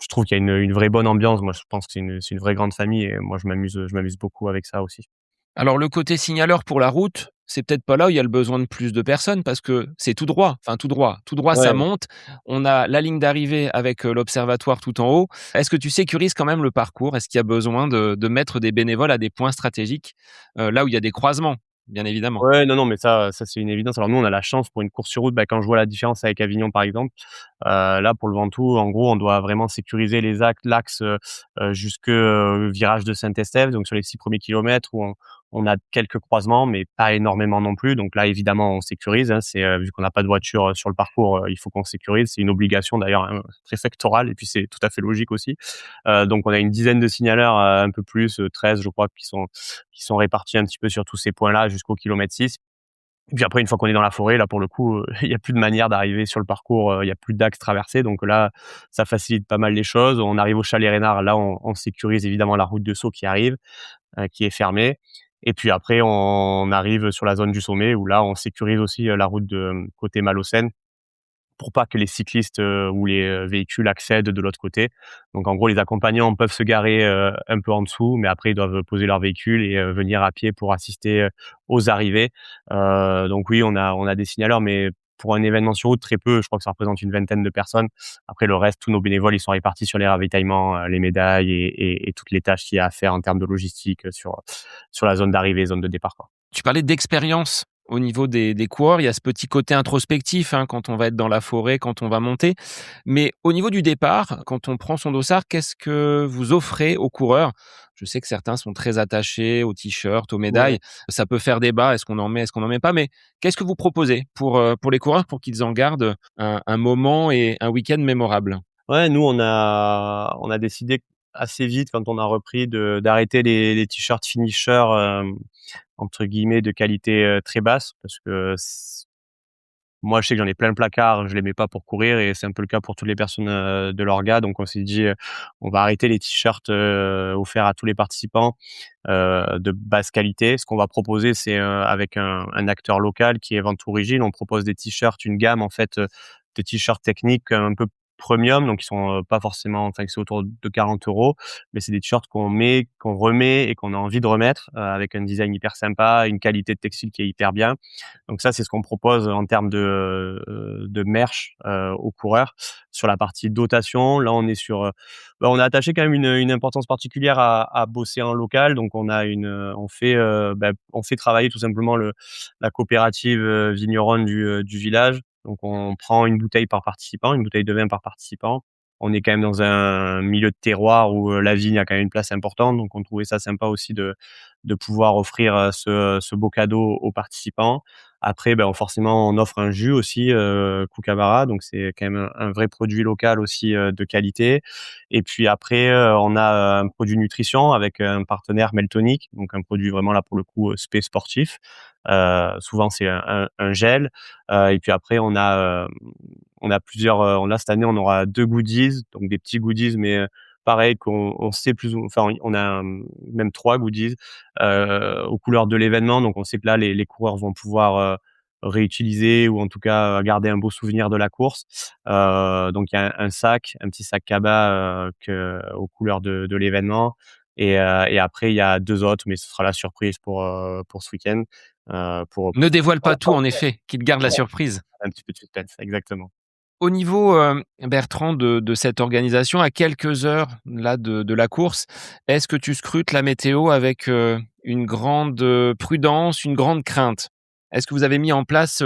je trouve qu'il y a une vraie bonne ambiance. Moi, je pense que c'est une vraie grande famille et moi, je m'amuse beaucoup avec ça aussi. Alors le côté signaleur pour la route, c'est peut-être pas là où il y a le besoin de plus de personnes parce que c'est tout droit, enfin tout droit ça Ouais. monte. On a la ligne d'arrivée avec l'observatoire tout en haut. Est-ce que tu sécurises quand même le parcours? Est-ce qu'il y a besoin de mettre des bénévoles à des points stratégiques, là où il y a des croisements, bien évidemment? Ouais, non, non, mais ça c'est une évidence. Alors nous, on a la chance pour une course sur route, quand je vois la différence avec Avignon, par exemple, là, pour le Ventoux, en gros, on doit vraiment sécuriser l'axe, jusque, virage de Saint-Estève, donc sur les 6 premiers kilomètres où on a quelques croisements, mais pas énormément non plus. Donc là, évidemment, on sécurise, hein. Vu qu'on n'a pas de voiture, sur le parcours, il faut qu'on sécurise. C'est une obligation d'ailleurs, hein, préfectorale et puis c'est tout à fait logique aussi. Donc on a une dizaine de signaleurs, un peu plus, 13 je crois, qui sont répartis un petit peu sur tous ces points-là jusqu'au kilomètre 6. Et puis après, une fois qu'on est dans la forêt, là, pour le coup, il y a plus de manière d'arriver sur le parcours, il y a plus d'axes traversés. Donc là, ça facilite pas mal les choses. On arrive au Chalet Reynard, là, on sécurise évidemment la route de saut qui arrive, qui est fermée. Et puis après, on arrive sur la zone du sommet où là, on sécurise aussi, la route de côté Malocène pour pas que les cyclistes, ou les, véhicules accèdent de l'autre côté. Donc en gros, les accompagnants peuvent se garer, un peu en dessous, mais après ils doivent poser leur véhicule et venir à pied pour assister, aux arrivées. Donc oui, on a des signaleurs, mais pour un événement sur route, très peu. Je crois que ça représente une vingtaine de personnes. Après le reste, tous nos bénévoles, ils sont répartis sur les ravitaillements, les médailles et toutes les tâches qu'il y a à faire en termes de logistique, sur la zone d'arrivée, zone de départ, quoi. Tu parlais d'expérience au niveau des coureurs. Il y a ce petit côté introspectif, hein, quand on va être dans la forêt, quand on va monter. Mais au niveau du départ, quand on prend son dossard, qu'est-ce que vous offrez aux coureurs? Je sais que certains sont très attachés aux t-shirts, aux Ouais. médailles. Ça peut faire débat. Est-ce qu'on en met, est-ce qu'on n'en met pas? Mais qu'est-ce que vous proposez pour les coureurs pour qu'ils en gardent un moment et un week-end mémorable? Ouais, nous on a décidé assez vite quand on a repris d'arrêter les t-shirts finisher, entre guillemets «de qualité, très basse» parce que moi, je sais que j'en ai plein le placard, je les mets pas pour courir et c'est un peu le cas pour toutes les personnes, de l'orga. Donc on s'est dit, on va arrêter les t-shirts, offerts à tous les participants, de basse qualité. Ce qu'on va proposer, c'est, avec un acteur local qui est Ventourigine, on propose des t-shirts, une gamme en fait, de t-shirts techniques un peu premium, donc ils sont, pas forcément, enfin c'est autour de 40 €, mais c'est des t-shirts qu'on met, qu'on remet et qu'on a envie de remettre, avec un design hyper sympa, une qualité de textile qui est hyper bien. Donc ça, c'est ce qu'on propose en termes de merch, aux coureurs. Sur la partie dotation, là, on est on a attaché quand même une importance particulière à bosser en local. Donc on fait travailler tout simplement la coopérative, vigneronne du village. Donc on prend une bouteille par participant, une bouteille de vin par participant. On est quand même dans un milieu de terroir où, la vigne a quand même une place importante. Donc on trouvait ça sympa aussi de pouvoir offrir, ce beau cadeau aux participants. Après, forcément, on offre un jus aussi, Kookaburra, donc c'est quand même un vrai produit local aussi, de qualité. Et puis après, on a, un produit nutrition avec un partenaire Meltonic, donc un produit vraiment là pour le coup, spé sportif. Souvent c'est un gel, et puis après on a plusieurs, là cette année on aura 2 goodies, donc des petits goodies mais, pareil qu'on sait plus ou enfin, on a, même 3 goodies, aux couleurs de l'événement. Donc on sait que là, les coureurs vont pouvoir, réutiliser ou en tout cas, garder un beau souvenir de la course. Donc il y a un petit sac cabas, aux couleurs de l'événement et après il y a 2 autres, mais ce sera la surprise pour ce week-end, pour Ne dévoile pas tout voilà, en effet, qu'il garde la surprise. un petit peu de suspense, exactement. Au niveau, Bertrand, de cette organisation, à quelques heures là de la course, est-ce que tu scrutes la météo avec, une grande, prudence, une grande crainte? Est-ce que vous avez mis en place,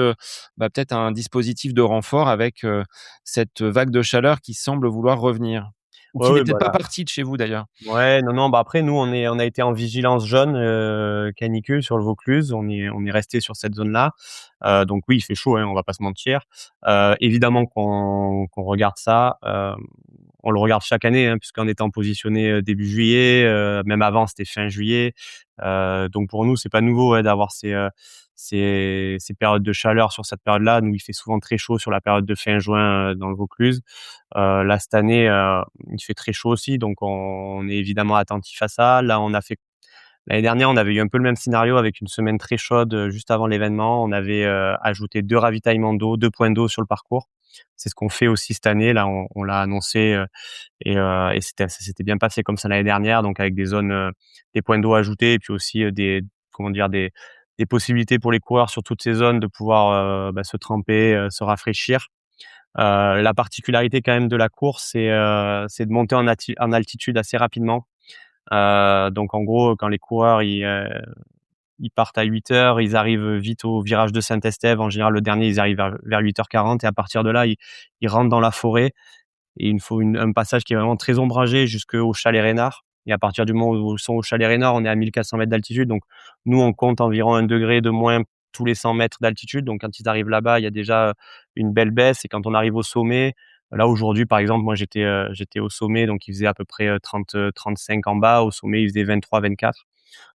peut-être un dispositif de renfort avec, cette vague de chaleur qui semble vouloir revenir? Ou Ouais, qui n'est ouais, peut-être bah, pas là partie de chez vous d'ailleurs? ouais, non, non, bah, après nous on a été en vigilance jaune, canicule sur le Vaucluse. On est resté sur cette zone-là. Donc oui, il fait chaud, hein, on va pas se mentir. Évidemment qu'on regarde ça, on le regarde chaque année, hein, puisqu'en étant positionné, début juillet, même avant c'était fin juillet. Donc pour nous, c'est pas nouveau, ouais, d'avoir ces périodes de chaleur sur cette période-là. Nous, il fait souvent très chaud sur la période de fin juin, dans le Vaucluse. Là, cette année, il fait très chaud aussi, donc on est évidemment attentif à ça. Là, on a fait l'année dernière, on avait eu un peu le même scénario avec une semaine très chaude, juste avant l'événement. On avait, ajouté 2 ravitaillements d'eau, 2 points d'eau sur le parcours. C'est ce qu'on fait aussi cette année. Là, on l'a annoncé, et ça s'était bien passé comme ça l'année dernière, donc avec des zones, des points d'eau ajoutés et puis aussi, des comment dire? Des possibilités pour les coureurs sur toutes ces zones de pouvoir, se tremper, se rafraîchir. La particularité quand même de la course, c'est de monter en altitude assez rapidement. Donc en gros, quand les coureurs ils partent à 8 heures, ils arrivent vite au virage de Saint-Estève. En général, le dernier, ils arrivent vers 8h40 et à partir de là, ils rentrent dans la forêt et il faut un passage qui est vraiment très ombragé jusqu'au chalet Reynard. Et à partir du moment où ils sont au chalet Reynard, on est à 1 400 mètres d'altitude. Donc nous, on compte environ 1 degré de moins tous les 100 mètres d'altitude. Donc quand ils arrivent là-bas, il y a déjà une belle baisse. Et quand on arrive au sommet, là aujourd'hui, par exemple, moi j'étais au sommet, donc il faisait à peu près 30, 35 en bas. Au sommet, il faisait 23, 24.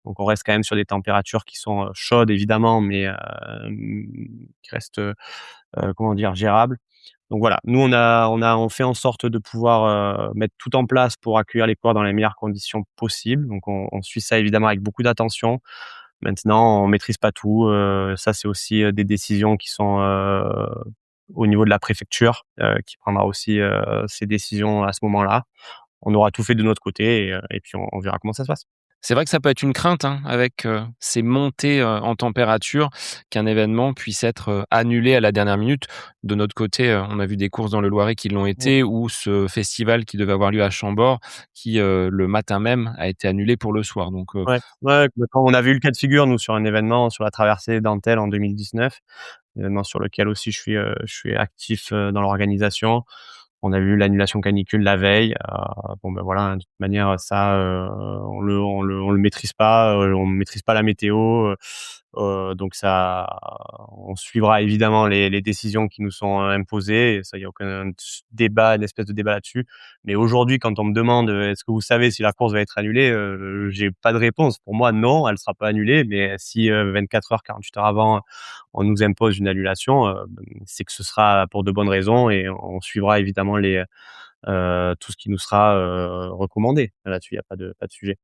Donc on reste quand même sur des températures qui sont chaudes évidemment, mais qui restent comment dire, gérables. Donc voilà, nous on fait en sorte de pouvoir mettre tout en place pour accueillir les coureurs dans les meilleures conditions possibles. Donc on suit ça évidemment avec beaucoup d'attention. Maintenant, on maîtrise pas tout. Ça c'est aussi des décisions qui sont au niveau de la préfecture, qui prendra aussi ces décisions à ce moment-là. On aura tout fait de notre côté et puis on verra comment ça se passe. C'est vrai que ça peut être une crainte, hein, avec, ces montées, en température, qu'un événement puisse être, annulé à la dernière minute. De notre côté, on a vu des courses dans le Loiret qui l'ont Ouais, été ou ce festival qui devait avoir lieu à Chambord qui, le matin même a été annulé pour le soir donc ouais, ouais, complètement. On avait eu le cas de figure nous sur un événement sur la traversée d'Antel en 2019, événement sur lequel aussi je suis actif, dans l'organisation. On a vu l'annulation canicule la veille. Bon, ben, voilà, hein, de toute manière, ça, on le maîtrise pas, on maîtrise pas la météo, donc ça on suivra évidemment les décisions qui nous sont imposées et ça, il y a aucun débat, une espèce de débat là-dessus. Mais aujourd'hui, quand on me demande, «Est-ce que vous savez si la course va être annulée?» J'ai pas de réponse. Pour moi, non, elle sera pas annulée, mais si, 24 heures, 48 heures avant, on nous impose une annulation, c'est que ce sera pour de bonnes raisons et on suivra évidemment tout ce qui nous sera, recommandé. Là-dessus, il y a pas de sujet.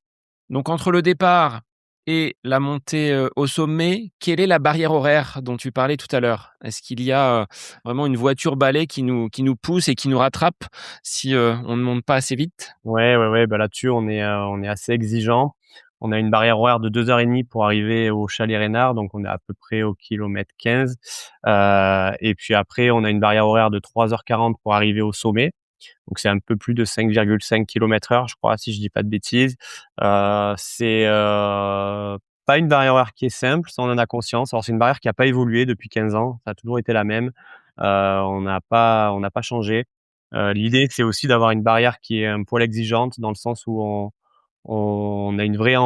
donc entre le départ et la montée, au sommet, quelle est la barrière horaire dont tu parlais tout à l'heure? Est-ce qu'il y a, vraiment une voiture balai qui nous pousse et qui nous rattrape si, on ne monte pas assez vite? Ouais, ouais, ouais, bah, là-dessus, on est assez exigeant. On a une barrière horaire de 2 heures et demie pour arriver au chalet Reynard, donc on est à peu près au kilomètre 15. Et puis après, on a une barrière horaire de 3h40 pour arriver au sommet. Donc c'est un peu plus de 5,5 km/h, je crois, si je dis pas de bêtises. C'est, pas une barrière horaire qui est simple, ça on en a conscience. Alors c'est une barrière qui a pas évolué depuis 15 ans, ça a toujours été la même. On n'a pas changé. L'idée, c'est aussi d'avoir une barrière qui est un poil exigeante dans le sens où on a une vraie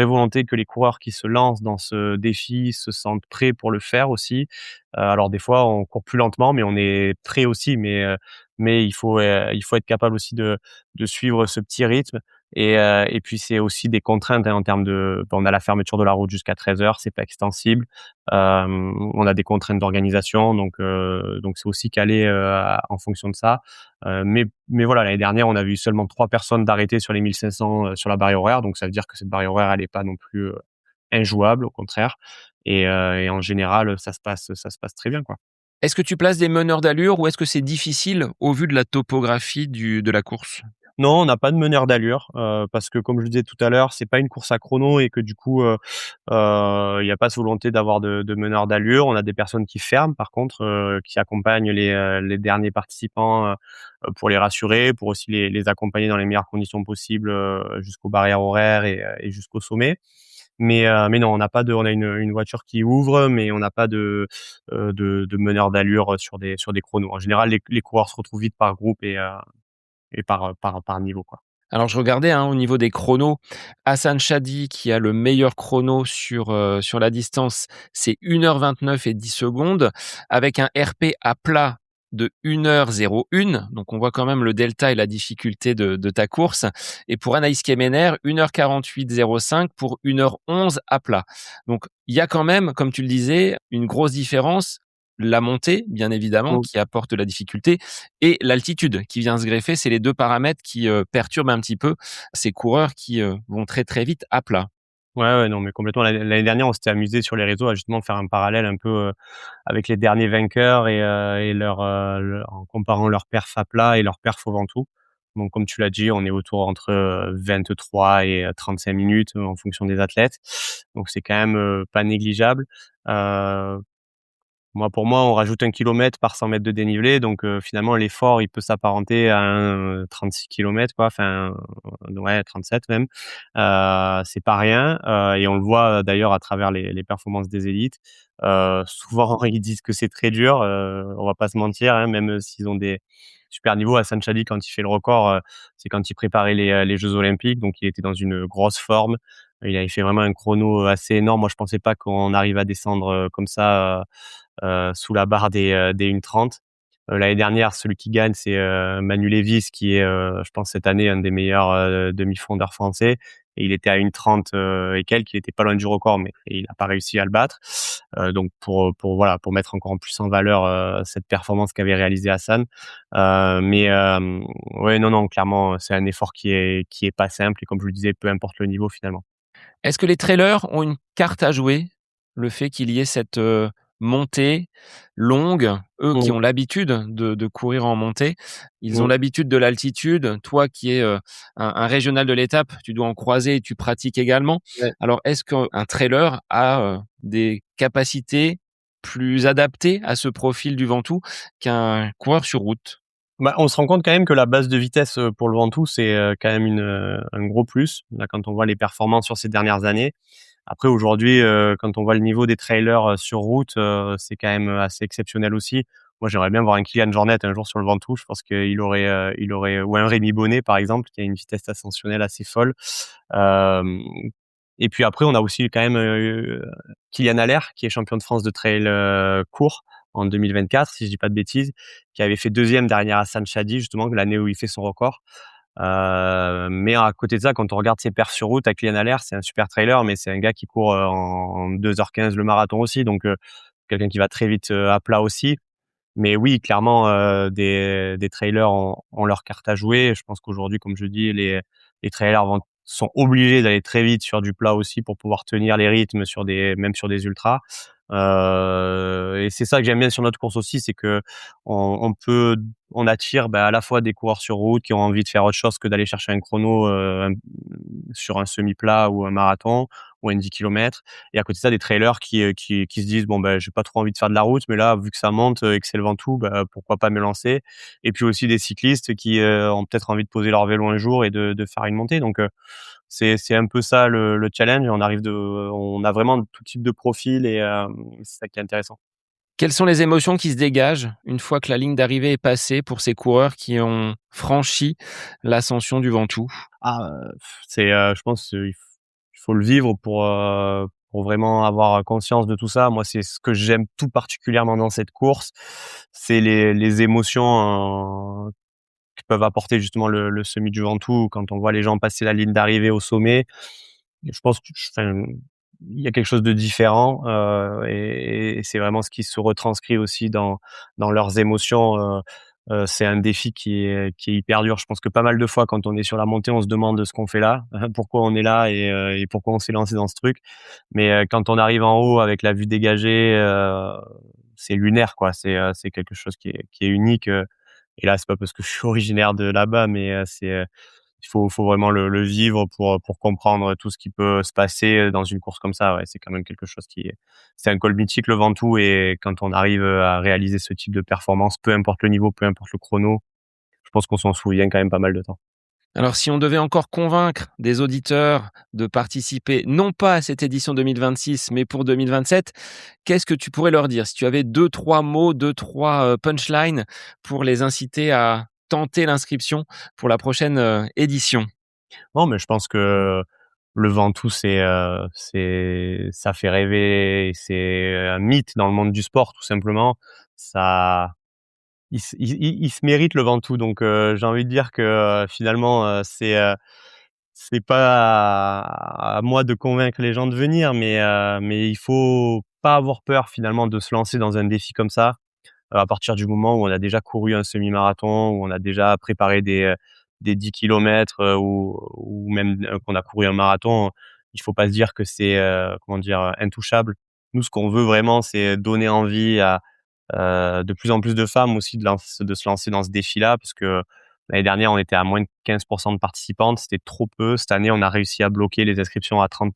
volonté que les coureurs qui se lancent dans ce défi se sentent prêts pour le faire aussi. Alors des fois, on court plus lentement, mais on est prêt aussi, mais il faut être capable aussi de suivre ce petit rythme. Et puis c'est aussi des contraintes, hein, en termes de on a la fermeture de la route jusqu'à 13h, c'est pas extensible. On a des contraintes d'organisation, donc c'est aussi calé, en fonction de ça. Mais voilà, l'année dernière, on a vu seulement 3 personnes d'arrêter sur les 1 500, sur la barrière horaire, donc ça veut dire que cette barrière horaire, elle est pas non plus, injouable, au contraire. Et en général, ça se passe très bien, quoi. Est-ce que tu places des meneurs d'allure ou est-ce que c'est difficile au vu de la topographie de la course? Non, on n'a pas de meneur d'allure, parce que comme je le disais tout à l'heure, c'est pas une course à chrono et que du coup, il y a pas cette volonté d'avoir de meneur d'allure. On a des personnes qui ferment par contre, qui accompagnent les derniers participants, pour les rassurer, pour aussi les accompagner dans les meilleures conditions possibles, jusqu'aux barrières horaires et jusqu'au sommet. Mais non, on a une voiture qui ouvre, mais on n'a pas de meneur d'allure sur des chronos. En général, les coureurs se retrouvent vite par groupe et par niveau, quoi. Alors je regardais, hein, au niveau des chronos, Hassan Chadi qui a le meilleur chrono sur la distance, c'est 1h29 et 10 secondes avec un RP à plat de 1h01. Donc on voit quand même le delta et la difficulté de ta course. Et pour Anaïs Kemener, 1h48,05 pour 1h11 à plat. Donc il y a quand même, comme tu le disais, une grosse différence. La montée, bien évidemment, Mmh. qui apporte de la difficulté, et l'altitude qui vient se greffer. C'est les 2 paramètres qui, perturbent un petit peu ces coureurs qui, vont très, très vite à plat. Ouais, ouais, non, mais complètement. L'année dernière, on s'était amusé sur les réseaux à justement faire un parallèle un peu, avec les derniers vainqueurs et en comparant leur perf à plat et leur perf au Ventoux. Donc comme tu l'as dit, on est autour entre, 23 et 35 minutes, en fonction des athlètes. Donc c'est quand même, pas négligeable. Heu pour moi, on rajoute 1 kilomètre par 100 mètres de dénivelé, donc finalement l'effort, il peut s'apparenter à un 36 kilomètres, quoi, enfin, ouais, 37 même. C'est pas rien, et on le voit, d'ailleurs à travers les performances des élites. Souvent ils disent que c'est très dur, on va pas se mentir, hein, même s'ils ont des super niveaux. Hassan Chadi, quand il fait le record, c'est quand il préparait les jeux olympiques, donc il était dans une grosse forme. Il avait fait vraiment un chrono assez énorme. Moi, je pensais pas qu'on arrive à descendre, comme ça, sous la barre des 1:30. L'année dernière, celui qui gagne, c'est, Manu Lévis qui est, je pense cette année un des meilleurs, demi-fondeurs français, et il était à 1:30, et quelques. Il était pas loin du record, mais il a pas réussi à le battre. Donc pour voilà, pour mettre encore en plus en valeur, cette performance qu'avait réalisée Hassan. Ouais, non, non, clairement, c'est un effort qui est pas simple, et comme je le disais, peu importe le niveau finalement. Est-ce que les trailers ont une carte à jouer? Le fait qu'il y ait cette, montée longue, eux qui Mmh. ont l'habitude de courir en montée, ils ont Mmh. l'habitude de l'altitude. Toi qui es, un régional de l'étape, tu dois en croiser et tu pratiques également. Ouais. Alors est-ce qu'un trailer a, des capacités plus adaptées à ce profil du Ventoux qu'un coureur sur route? Bah, on se rend compte quand même que la base de vitesse, pour le Ventoux, c'est, quand même un gros plus. Là, quand on voit les performances sur ces dernières années. Après aujourd'hui, quand on voit le niveau des trailers, sur route, c'est quand même, assez exceptionnel aussi. Moi, j'aimerais bien voir un Kylian Jornet un jour sur le Ventoux. Je pense qu'il aurait ou un Rémi Bonnet, par exemple, qui a une vitesse ascensionnelle assez folle. Hem Et puis après, on a aussi quand même, Kylian Haller, qui est champion de France de trail, court en 2024, si je dis pas de bêtises, qui avait fait 2e derrière Hassan Chadi, justement, l'année où il fait son record. Mais à côté de ça, quand on regarde ses perfs sur route, à Kylian Haller, c'est un super trailer, mais c'est un gars qui court, en 2h15 le marathon aussi, donc quelqu'un qui va très vite, à plat aussi. Mais oui, clairement, des trailers ont leur carte à jouer. Je pense qu'aujourd'hui, comme je dis, les trailers sont obligés d'aller très vite sur du plat aussi pour pouvoir tenir les rythmes même sur des ultras. Et c'est ça que j'aime bien sur notre course aussi, c'est qu'on on attire, bah, à la fois des coureurs sur route qui ont envie de faire autre chose que d'aller chercher un chrono, sur un semi-plat ou un marathon ou un 10 kilomètres. Et à côté de ça, des trailers qui se disent: «Bon, bah, j'ai pas trop envie de faire de la route, mais là, vu que ça monte, et que c'est le Ventoux, bah, pourquoi pas me lancer?» Et puis aussi des cyclistes qui, ont peut-être envie de poser leur vélo un jour et de faire une montée. Donc c'est un peu ça le challenge. On a vraiment tout type de profil, et c'est ça qui est intéressant. Quelles sont les émotions qui se dégagent une fois que la ligne d'arrivée est passée pour ces coureurs qui ont franchi l'ascension du Ventoux? Ah, je pense, il faut le vivre pour vraiment avoir conscience de tout ça. Moi, c'est ce que j'aime tout particulièrement dans cette course, c'est les émotions, que peuvent apporter justement le semi du Ventoux. Quand on voit les gens passer la ligne d'arrivée au sommet, je pense que enfin, il y a quelque chose de différent, et c'est vraiment ce qui se retranscrit aussi dans leurs émotions. C'est un défi qui est hyper dur. Je pense que pas mal de fois, quand on est sur la montée, on se demande ce qu'on fait là, pourquoi on est là et pourquoi on s'est lancé dans ce truc. Mais quand on arrive en haut avec la vue dégagée, c'est lunaire, quoi. C'est quelque chose qui est unique. Et là, c'est pas parce que je suis originaire de là-bas, mais il faut vraiment le vivre pour comprendre tout ce qui peut se passer dans une course comme ça. Ouais, c'est quand même quelque chose c'est un col mythique, le Ventoux, et quand on arrive à réaliser ce type de performance, peu importe le niveau, peu importe le chrono, je pense qu'on s'en souvient quand même pas mal de temps. Alors, si on devait encore convaincre des auditeurs de participer, non pas à cette édition 2026, mais pour 2027, qu'est-ce que tu pourrais leur dire? Si tu avais deux, trois mots, deux, trois punchlines pour les inciter à tenter l'inscription pour la prochaine édition. Non, mais je pense que le Ventoux, ça fait rêver, c'est un mythe dans le monde du sport, tout simplement. Ça il se mérite, le Ventoux, donc j'ai envie de dire que, finalement, c'est pas à moi de convaincre les gens de venir, mais il faut pas avoir peur finalement de se lancer dans un défi comme ça. À partir du moment où on a déjà couru un semi-marathon, où on a déjà préparé des 10 kilomètres, ou même, qu'on a couru un marathon, il faut pas se dire que c'est, comment dire? Intouchable. Nous, ce qu'on veut vraiment, c'est donner envie à de plus en plus de femmes aussi de se lancer dans ce défi-là, parce que l'année dernière, on était à moins de 15 de participantes, c'était trop peu. Cette année, on a réussi à bloquer les inscriptions à 30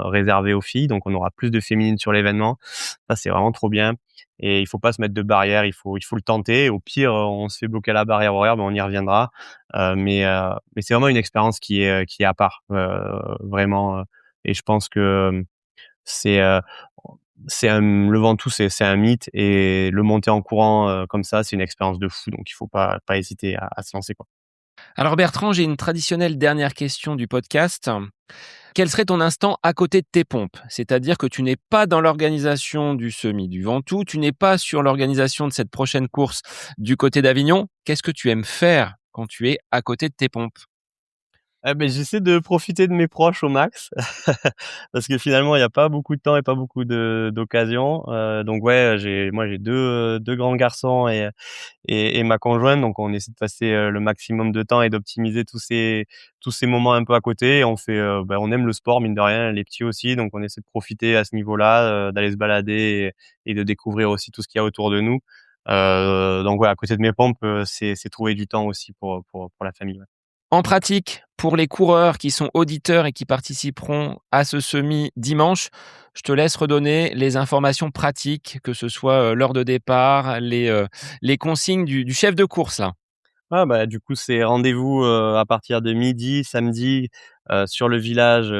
réservées aux filles, donc on aura plus de féminines sur l'événement. Ça, c'est vraiment trop bien, et il faut pas se mettre de barrière, il faut le tenter. Au pire, on se fait bloquer à la barrière horaire, on y reviendra. Mais c'est vraiment une expérience qui est à part, vraiment, et je pense que c'est, le Ventoux, c'est un mythe, et le monter en courant, comme ça, c'est une expérience de fou, donc il faut pas hésiter à se lancer, quoi. Alors Bertrand, j'ai une traditionnelle dernière question du podcast. Quel serait ton instant à côté de tes pompes? C'est-à-dire que tu n'es pas dans l'organisation du semi du Ventoux, tu n'es pas sur l'organisation de cette prochaine course du côté d'Avignon. Qu'est-ce que tu aimes faire quand tu es à côté de tes pompes? Ah beh, j'essaie de profiter de mes proches au max parce que finalement, il y a pas beaucoup de temps et pas beaucoup d'occasions, donc ouais, j'ai 2 grands garçons et ma conjointe, donc on essaie de passer, le maximum de temps et d'optimiser tous ces moments un peu à côté. On fait, on aime le sport, mine de rien, les petits aussi, donc on essaie de profiter à ce niveau-là, d'aller se balader et de découvrir aussi tout ce qu'il y a autour de nous. Donc ouais, à côté de mes pompes, c'est trouver du temps aussi pour la famille, ouais. En pratique, pour les coureurs qui sont auditeurs et qui participeront à ce semi dimanche, je te laisse redonner les informations pratiques, que ce soit l'heure de départ, les consignes du chef de course là. Ah bah, du coup, c'est rendez-vous, à partir de midi samedi, sur le village,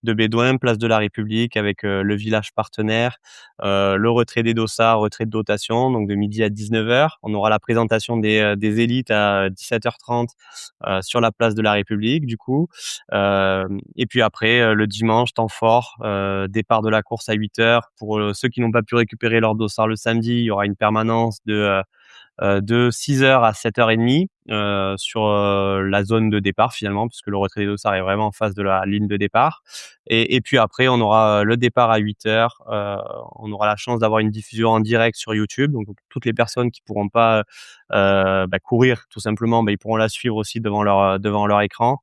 de Bédoin, place de la République, avec, le village partenaire, le retrait des dossards, retrait de dotation, donc de midi à 19h. On aura la présentation des élites à 17h30, sur la place de la République, du coup. Et puis après, le dimanche, temps fort, départ de la course à 8h. Pour, ceux qui n'ont pas pu récupérer leur dossard le samedi, il y aura une permanence de 6h à 7h30, sur, la zone de départ finalement, puisque le retrait des dossards est vraiment en face de la ligne de départ, et puis après on aura, le départ à 8h. On aura la chance d'avoir une diffusion en direct sur YouTube, donc toutes les personnes qui pourront pas, courir tout simplement, ils pourront la suivre aussi devant leur écran.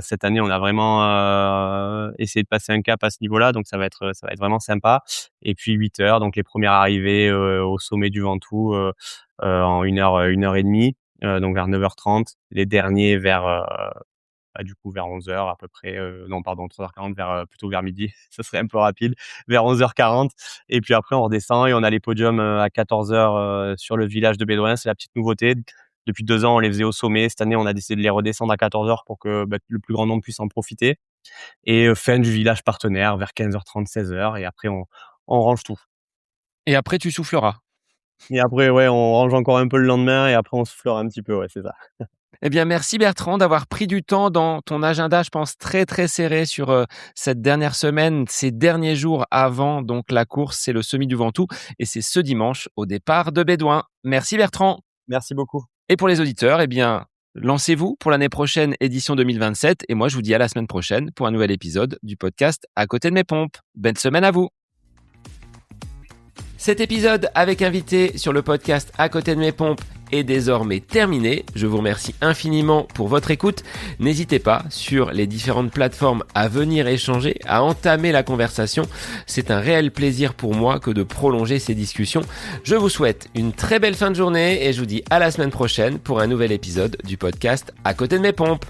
Cette année, on a vraiment, essayé de passer un cap à ce niveau-là, donc ça va être vraiment sympa. Et puis 8h, donc les premières arrivées, au sommet du Ventoux, en 1 heure et demie, donc vers 9h30. Les derniers du coup vers 11h à peu près, non pardon 13h40, plutôt vers midi, ça serait un peu rapide, vers 11h40. Et puis après on redescend et on a les podiums, à 14h, sur le village de Bédoin. C'est la petite nouveauté. Depuis 2 ans, on les faisait au sommet. Cette année, on a décidé de les redescendre à 14h pour que, le plus grand nombre puisse en profiter, et fin du village partenaire vers 15h30, 16h, et après on range tout. Et après tu souffleras. Et après, ouais, on range encore un peu le lendemain, et après on soufflera un petit peu, ouais, c'est ça. Eh bien, merci Bertrand d'avoir pris du temps dans ton agenda, je pense très très serré sur cette dernière semaine, ces derniers jours avant donc la course, c'est le Semi du Ventoux et c'est ce dimanche au départ de Bédoin. Merci Bertrand. Merci beaucoup. Et pour les auditeurs, eh bien, lancez-vous pour l'année prochaine, édition 2027. Et moi, je vous dis à la semaine prochaine pour un nouvel épisode du podcast À côté de mes pompes. Bonne semaine à vous. Cet épisode avec invité sur le podcast À côté de mes pompes est désormais terminé. Je vous remercie infiniment pour votre écoute. N'hésitez pas sur les différentes plateformes à venir échanger, à entamer la conversation. C'est un réel plaisir pour moi que de prolonger ces discussions. Je vous souhaite une très belle fin de journée et je vous dis à la semaine prochaine pour un nouvel épisode du podcast À côté de mes pompes.